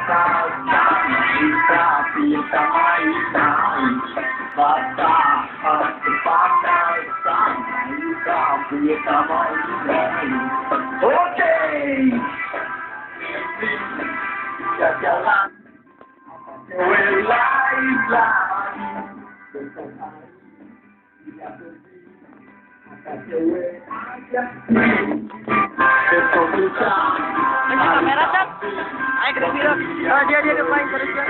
Jalan lain lagi Kamera tak? Ayo ke video. Oh dia main terus ya.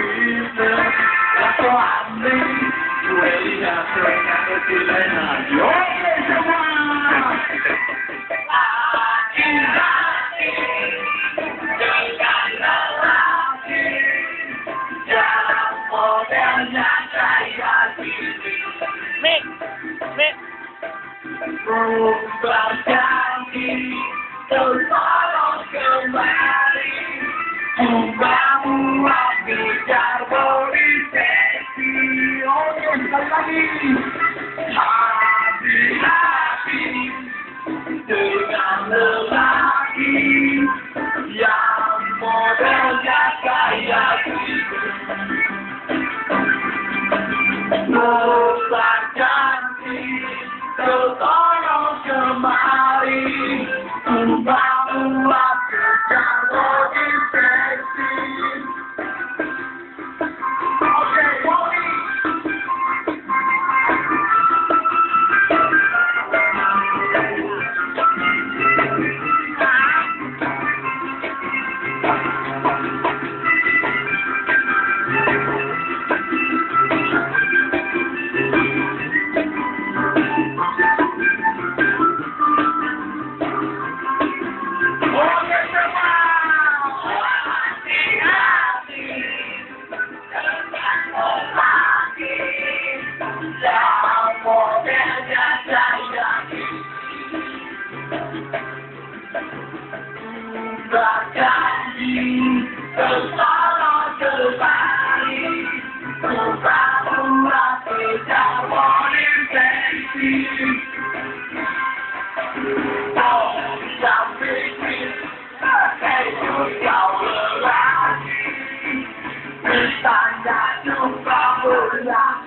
Mik. Berjanji tertolong kembali, membuat kejar polisi. Oh ya, sekali lagi. Hati-hati dengan lelaki yang modelnya kayak gitu. Berjanji tertolong kembali, membuat kejar polisi. Oke, Wally. Berjanji tertolong kembali, membuat kejar polisi. Oh, sampai hidup kau lelaki, bertanda jumpa ulang.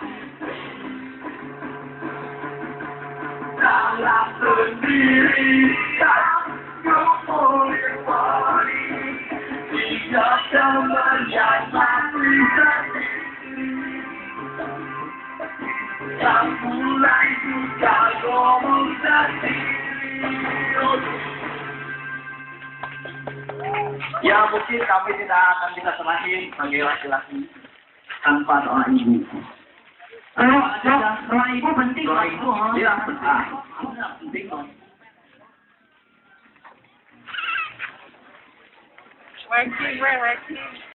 Dalam sendiri, tidak teman yang mati sendiri. Yang mulai juga ngomong sendiri. Ya mungkin kami tidak akan bisa serahin sebagai laki-laki tanpa doa ibu. Doa ibu penting. Doa ibu, ya penting. Working.